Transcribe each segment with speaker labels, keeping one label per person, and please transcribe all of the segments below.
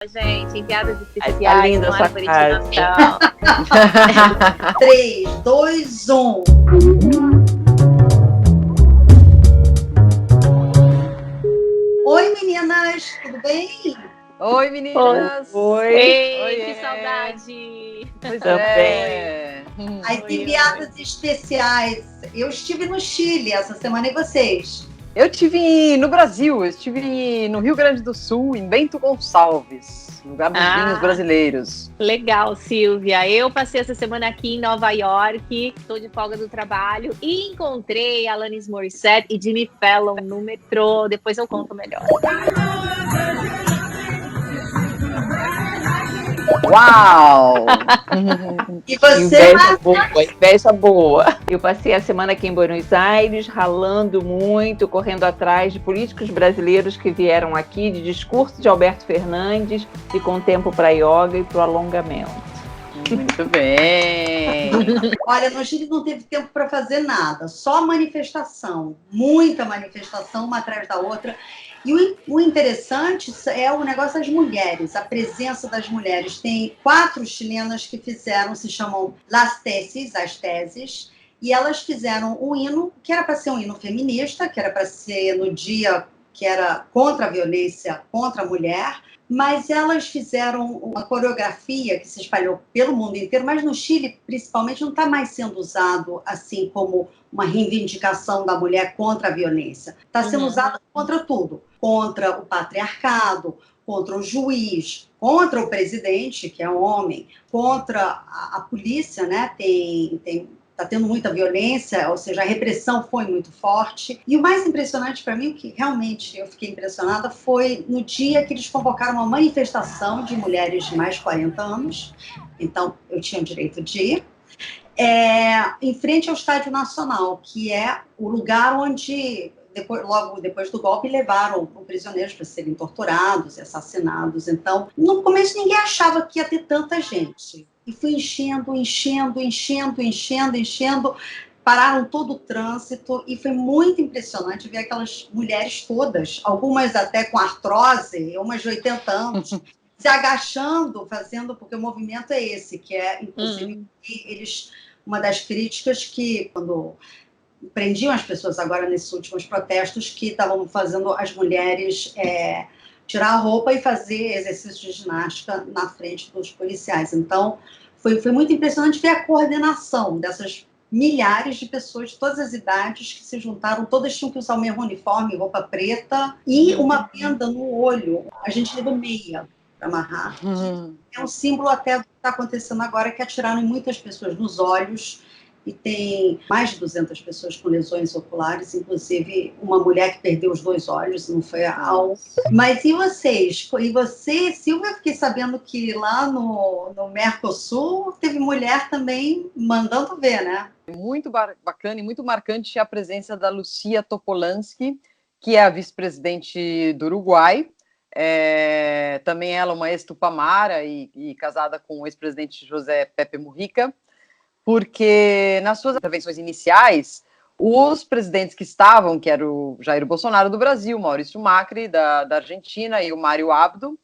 Speaker 1: Gente, em piadas
Speaker 2: Ai,
Speaker 1: especiais,
Speaker 2: tá linda
Speaker 1: não há
Speaker 2: essa
Speaker 1: por
Speaker 2: parte.
Speaker 1: intimação.
Speaker 3: 3, 2, 1. Oi, meninas, tudo bem?
Speaker 4: Oi, meninas!
Speaker 2: Oi.
Speaker 1: Ei,
Speaker 4: Oiê.
Speaker 1: que saudade!
Speaker 4: Pois
Speaker 2: Também.
Speaker 4: é!
Speaker 3: As
Speaker 1: Oi,
Speaker 3: enviadas especiais. Eu estive no Chile essa semana e vocês?
Speaker 4: Eu estive no Brasil, eu estive no Rio Grande do Sul, em Bento Gonçalves, lugar dos vinhos brasileiros.
Speaker 1: Legal, Silvia. Eu passei essa semana aqui em Nova York, estou de folga do trabalho e encontrei Alanis Morissette e Jimmy Fallon no metrô. Depois eu conto melhor.
Speaker 4: Uau!
Speaker 3: E você,
Speaker 2: Inveja boa, inveja boa. Eu passei a semana aqui em Buenos Aires, ralando muito, correndo atrás de políticos brasileiros que vieram aqui, de discurso de Alberto Fernandes e com tempo para yoga e para o alongamento.
Speaker 4: Muito bem!
Speaker 3: olha, no Chile não teve tempo para fazer nada, só manifestação, muita manifestação, uma atrás da outra. E o interessante é o negócio das mulheres, a presença das mulheres. Tem 4 chilenas que fizeram, se chamam Las Tesis, as teses, e elas fizeram um hino que era para ser um hino feminista, que era para ser no dia que era contra a violência contra a mulher, mas elas fizeram uma coreografia que se espalhou pelo mundo inteiro, mas no Chile, principalmente, não está mais sendo usado assim como uma reivindicação da mulher contra a violência. Está sendo usado contra tudo. Contra o patriarcado, contra o juiz, contra o presidente, que é homem, contra a polícia, né? Está tendo muita violência, ou seja, a repressão foi muito forte. E o mais impressionante para mim, o que realmente eu fiquei impressionada, foi no dia que eles convocaram uma manifestação de mulheres de mais de 40 anos, então eu tinha o direito de ir, em frente ao Estádio Nacional, que é o lugar onde, logo depois do golpe, levaram prisioneiros para serem torturados e assassinados. Então, no começo ninguém achava que ia ter tanta gente. E foi enchendo, pararam todo o trânsito e foi muito impressionante ver aquelas mulheres todas, algumas até com artrose, umas de 80 anos, se agachando, fazendo, porque o movimento é esse, que é, inclusive, eles, uma das críticas que, quando prendiam as pessoas agora nesses últimos protestos, que estavam fazendo as mulheres tirar a roupa e fazer exercício de ginástica na frente dos policiais. Então, foi muito impressionante ver a coordenação dessas milhares de pessoas de todas as idades que se juntaram, todas tinham que usar o mesmo uniforme, roupa preta, e uma venda no olho. A gente levou meia para amarrar. É um símbolo até do que está acontecendo agora, que atiraram em muitas pessoas nos olhos, e tem mais de 200 pessoas com lesões oculares, inclusive uma mulher que perdeu os 2 olhos, não foi algo. Mas e vocês? E você, Silvia, eu fiquei sabendo que lá no Mercosul teve mulher também mandando ver, né?
Speaker 4: Muito bacana e muito marcante a presença da Lucia Topolansky, que é a vice-presidente do Uruguai. Também ela, uma ex-tupamara e casada com o ex-presidente José Pepe Mujica, porque nas suas intervenções iniciais, os presidentes que estavam, que era o Jair Bolsonaro do Brasil, Maurício Macri da Argentina e o Mário Abdo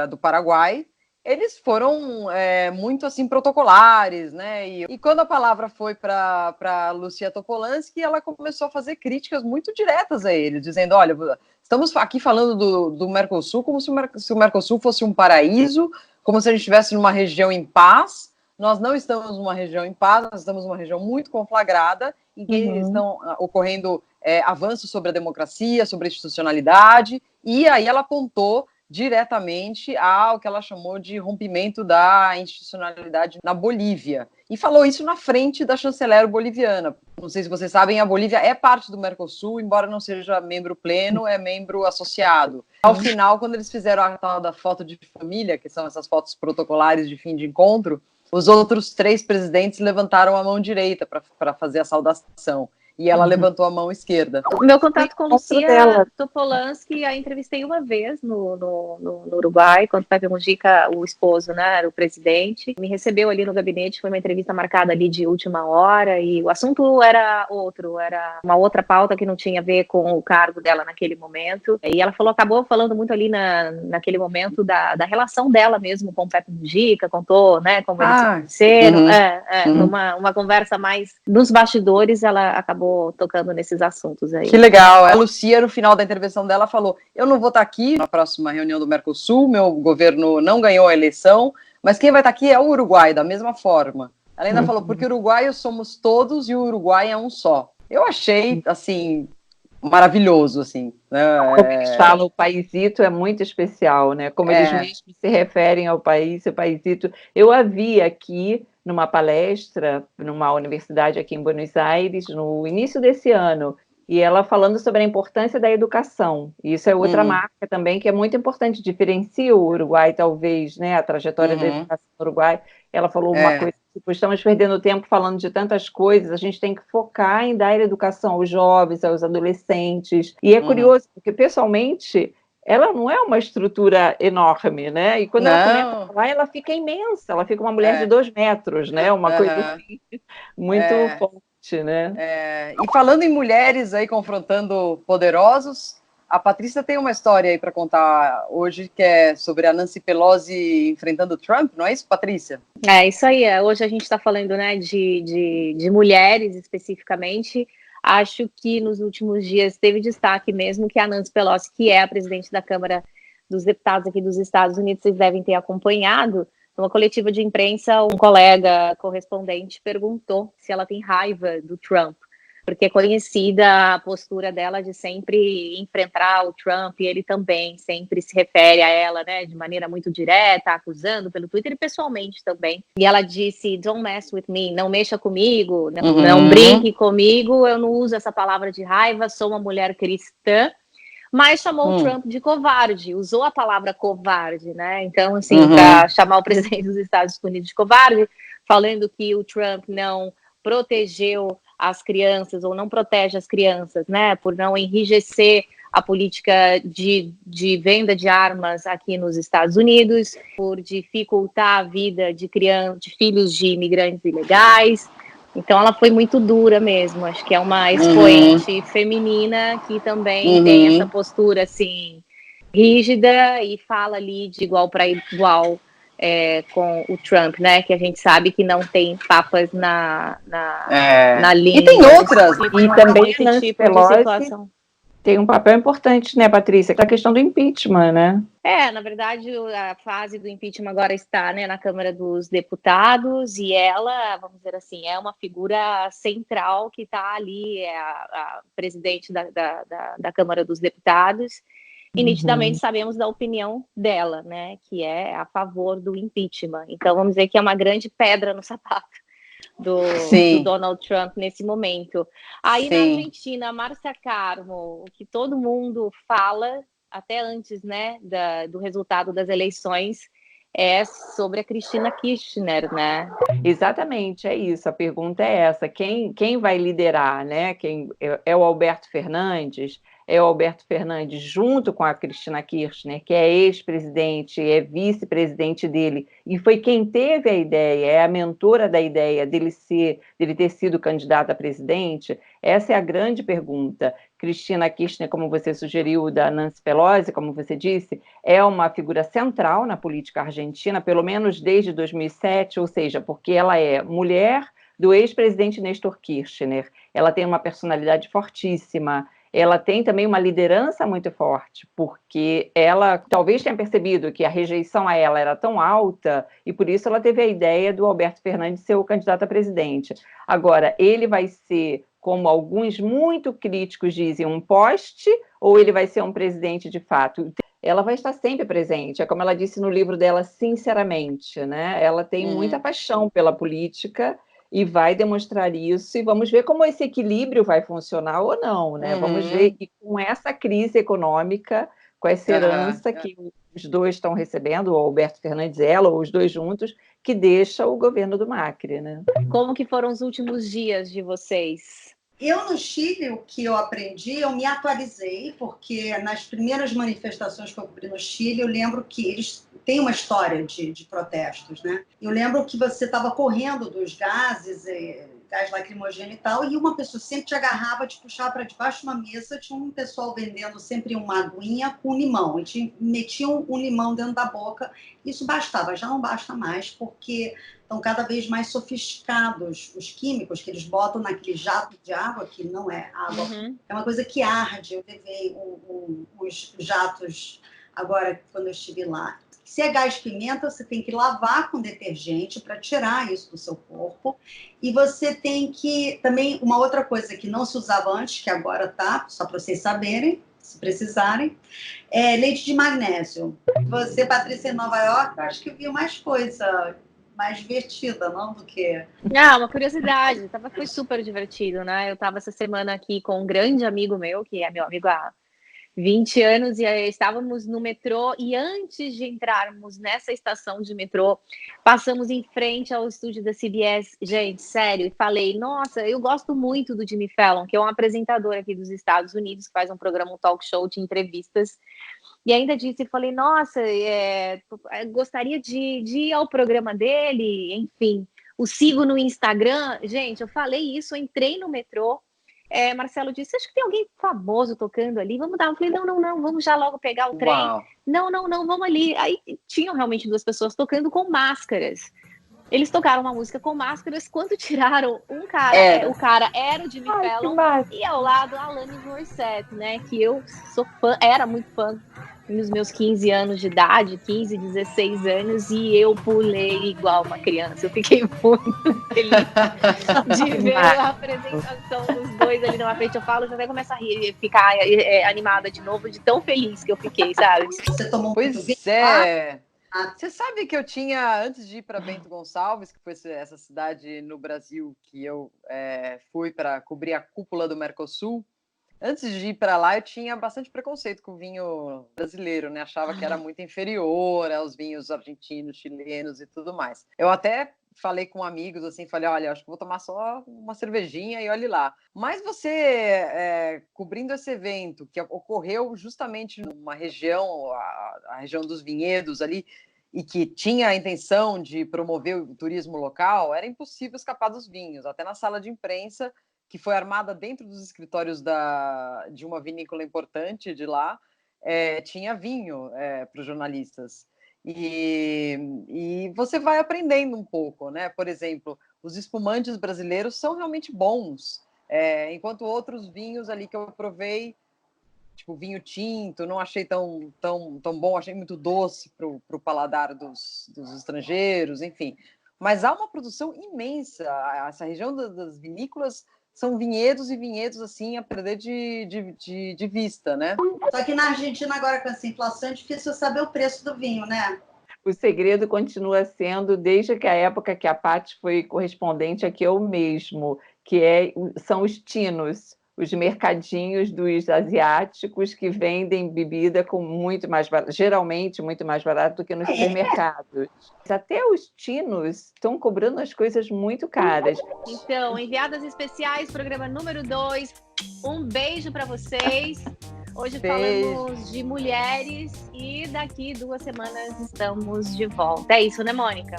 Speaker 4: do Paraguai, eles foram muito assim protocolares, né? E quando a palavra foi para Lucia Topolansky, ela começou a fazer críticas muito diretas a eles, dizendo: olha, estamos aqui falando do Mercosul como se o Mercosul fosse um paraíso, como se a gente estivesse numa região em paz. Nós não estamos numa região em paz, nós estamos numa região muito conflagrada, em que estão ocorrendo avanços sobre a democracia, sobre a institucionalidade, e aí ela apontou diretamente ao que ela chamou de rompimento da institucionalidade na Bolívia. E falou isso na frente da chanceler boliviana. Não sei se vocês sabem, a Bolívia é parte do Mercosul, embora não seja membro pleno, é membro associado. Ao final, quando eles fizeram a tal da foto de família, que são essas fotos protocolares de fim de encontro, os outros 3 presidentes levantaram a mão direita para fazer a saudação. e ela levantou a mão esquerda.
Speaker 1: O meu contato com Lucia
Speaker 2: dela.
Speaker 1: Topolansky, a entrevistei uma vez no Uruguai, quando Pepe Mujica, o esposo, né, era o presidente, me recebeu ali no gabinete, foi uma entrevista marcada ali de última hora, e o assunto era outro, era uma outra pauta que não tinha a ver com o cargo dela naquele momento, e ela acabou falando muito ali naquele momento da relação dela mesmo com o Pepe Mujica, contou, né, como eles se conheceram, uma conversa mais nos bastidores, ela acabou tocando nesses assuntos aí.
Speaker 4: Que legal. A Lucia, no final da intervenção dela, falou: eu não vou estar aqui na próxima reunião do Mercosul, meu governo não ganhou a eleição, mas quem vai estar aqui é o Uruguai, da mesma forma. Ela ainda falou, porque uruguaios somos todos e o Uruguai é um só. Eu achei, assim, maravilhoso, assim.
Speaker 2: Como eles falam, o paizito é muito especial, né? Como eles mesmos se referem ao país, o paizito. Eu a vi aqui numa palestra, numa universidade aqui em Buenos Aires, no início desse ano, e ela falando sobre a importância da educação. E isso é outra marca também que é muito importante, diferencia o Uruguai, talvez, né? A trajetória da educação no Uruguai. Ela falou uma coisa, tipo, estamos perdendo tempo falando de tantas coisas, a gente tem que focar em dar educação aos jovens, aos adolescentes. E é curioso, porque pessoalmente ela não é uma estrutura enorme, né? E quando ela começa a falar, ela fica imensa, ela fica uma mulher de 2 metros, né? Uma coisa assim, muito forte, né?
Speaker 4: E falando em mulheres aí confrontando poderosos, a Patrícia tem uma história aí para contar hoje que é sobre a Nancy Pelosi enfrentando Trump, não é isso, Patrícia?
Speaker 1: É isso aí. Hoje a gente está falando, né, de mulheres especificamente. Acho que nos últimos dias teve destaque mesmo que a Nancy Pelosi, que é a presidente da Câmara dos Deputados aqui dos Estados Unidos, vocês devem ter acompanhado, numa coletiva de imprensa, um colega correspondente perguntou se ela tem raiva do Trump, porque é conhecida a postura dela de sempre enfrentar o Trump, e ele também sempre se refere a ela, né, de maneira muito direta, acusando pelo Twitter e pessoalmente também. E ela disse, don't mess with me, não mexa comigo, não brinque comigo, eu não uso essa palavra de raiva, sou uma mulher cristã, mas chamou o Trump de covarde, usou a palavra covarde, né? Então, assim, para chamar o presidente dos Estados Unidos de covarde, falando que o Trump não protegeu as crianças, ou não protege as crianças, né, por não enrijecer a política de venda de armas aqui nos Estados Unidos, por dificultar a vida de filhos de imigrantes ilegais. Então ela foi muito dura mesmo, acho que é uma expoente feminina que também tem essa postura, assim, rígida e fala ali de igual para igual com o Trump, né? Que a gente sabe que não tem papas na língua.
Speaker 4: E tem outras.
Speaker 2: E também esse tipo de situação tem um papel importante, né, Patrícia? Que é a questão do impeachment, né?
Speaker 1: Na verdade, a fase do impeachment agora está, né, na Câmara dos Deputados, e ela, vamos dizer assim, é uma figura central que está ali, é a presidente da Câmara dos Deputados. E nitidamente sabemos da opinião dela, né, que é a favor do impeachment. Então, vamos dizer que é uma grande pedra no sapato do Donald Trump nesse momento. Aí na Argentina, a Márcia Carmo, o que todo mundo fala, até antes, né, do resultado das eleições, é sobre a Cristina Kirchner, né?
Speaker 2: Exatamente, é isso. A pergunta é essa: quem vai liderar, né? Quem é o Alberto Fernandes? É o Alberto Fernandes junto com a Cristina Kirchner, que é ex-presidente, é vice-presidente dele, e foi quem teve a ideia, é a mentora da ideia dele ter sido candidato a presidente? Essa é a grande pergunta. Cristina Kirchner, como você sugeriu, da Nancy Pelosi, como você disse, é uma figura central na política argentina, pelo menos desde 2007, ou seja, porque ela é mulher do ex-presidente Néstor Kirchner, ela tem uma personalidade fortíssima, ela tem também uma liderança muito forte, porque ela talvez tenha percebido que a rejeição a ela era tão alta e por isso ela teve a ideia do Alberto Fernandes ser o candidato a presidente. Agora, ele vai ser, como alguns muito críticos dizem, um poste, ou ele vai ser um presidente de fato? Ela vai estar sempre presente, é como ela disse no livro dela, Sinceramente, né? Ela tem muita paixão pela política e vai demonstrar isso, e vamos ver como esse equilíbrio vai funcionar ou não, né? Vamos ver, e com essa crise econômica, com essa herança que os dois estão recebendo, o Alberto Fernandes e ela, ou os dois juntos, que deixa o governo do Macri, né?
Speaker 1: Como que foram os últimos dias de vocês?
Speaker 3: Eu, no Chile, o que eu aprendi, eu me atualizei, porque nas primeiras manifestações que eu cobri no Chile, eu lembro que eles têm uma história de protestos, né? Eu lembro que você estava correndo dos gases, gás lacrimogêneo e tal, e uma pessoa sempre te agarrava, te puxava para debaixo de uma mesa, tinha um pessoal vendendo sempre uma aguinha com limão, e te metiam um limão dentro da boca, isso bastava, já não basta mais, porque estão cada vez mais sofisticados os químicos que eles botam naquele jato de água, que não é água, é uma coisa que arde. Eu levei os jatos agora, quando eu estive lá. Se é gás pimenta, você tem que lavar com detergente para tirar isso do seu corpo. E você tem que, também, uma outra coisa que não se usava antes, que agora tá, só para vocês saberem, se precisarem, é leite de magnésio. Você, Patrícia, em Nova York, acho que viu mais coisa mais divertida, não? Do que...
Speaker 1: Uma curiosidade, foi super divertido, né? Eu estava essa semana aqui com um grande amigo meu, que é meu amigo há 20 anos, e estávamos no metrô, e antes de entrarmos nessa estação de metrô, passamos em frente ao estúdio da CBS, gente, sério, e falei, nossa, eu gosto muito do Jimmy Fallon, que é um apresentador aqui dos Estados Unidos, que faz um programa, um talk show de entrevistas, e ainda disse, falei, nossa, gostaria de ir ao programa dele, enfim, o sigo no Instagram. Gente, eu falei isso, eu entrei no metrô, Marcelo disse, acho que tem alguém famoso tocando ali, vamos dar. Eu falei, não, vamos já logo pegar o trem.
Speaker 4: Uau.
Speaker 1: Não, vamos ali. Aí tinham realmente duas pessoas tocando com máscaras. Eles tocaram uma música com máscaras, quando tiraram um cara, o cara era o Jimmy Fallon, e ao lado a Alanis Morissette, né, que eu sou fã, era muito fã nos meus 15 anos de idade, 15, 16 anos, e eu pulei igual uma criança. Eu fiquei muito feliz de ver a apresentação dos dois ali na frente. Eu falo, já até começo a rir, ficar animada de novo, de tão feliz que eu fiquei, sabe?
Speaker 3: Você tomou
Speaker 4: Pois é. Você sabe que eu tinha, antes de ir para Bento Gonçalves, que foi essa cidade no Brasil que eu fui para cobrir a cúpula do Mercosul, antes de ir para lá eu tinha bastante preconceito com o vinho brasileiro, né? Achava que era muito inferior aos vinhos argentinos, chilenos e tudo mais. Eu até falei com amigos, assim, falei, olha, acho que vou tomar só uma cervejinha e olhe lá. Mas você, cobrindo esse evento, que ocorreu justamente numa região, a região dos vinhedos ali, e que tinha a intenção de promover o turismo local, era impossível escapar dos vinhos. Até na sala de imprensa, que foi armada dentro dos escritórios de uma vinícola importante de lá, tinha vinho para os jornalistas. E você vai aprendendo um pouco, né? Por exemplo, os espumantes brasileiros são realmente bons, enquanto outros vinhos ali que eu provei, tipo vinho tinto, não achei tão bom, achei muito doce para o paladar dos estrangeiros, enfim. Mas há uma produção imensa. Essa região das vinícolas são vinhedos e vinhedos, assim, a perder de vista, né?
Speaker 3: Só que na Argentina, agora com essa inflação, é difícil saber o preço do vinho, né?
Speaker 2: O segredo continua sendo, desde que a época que a Paty foi correspondente aqui, é o mesmo, que são os tinos, os mercadinhos dos asiáticos que vendem bebida com muito mais barato, geralmente muito mais barato do que nos supermercados. Até os tinos estão cobrando as coisas muito caras.
Speaker 1: Então, enviadas especiais, programa número 2. Um beijo para vocês. Hoje falamos de mulheres e daqui 2 semanas estamos de volta. É isso, né, Mônica?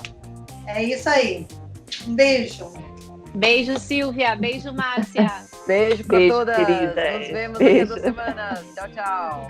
Speaker 3: É isso aí. Um beijo.
Speaker 1: Beijo, Silvia. Beijo, Márcia.
Speaker 4: Beijo para todas.
Speaker 2: Querida.
Speaker 4: Nos vemos daqui a 2 semanas. Tchau, tchau.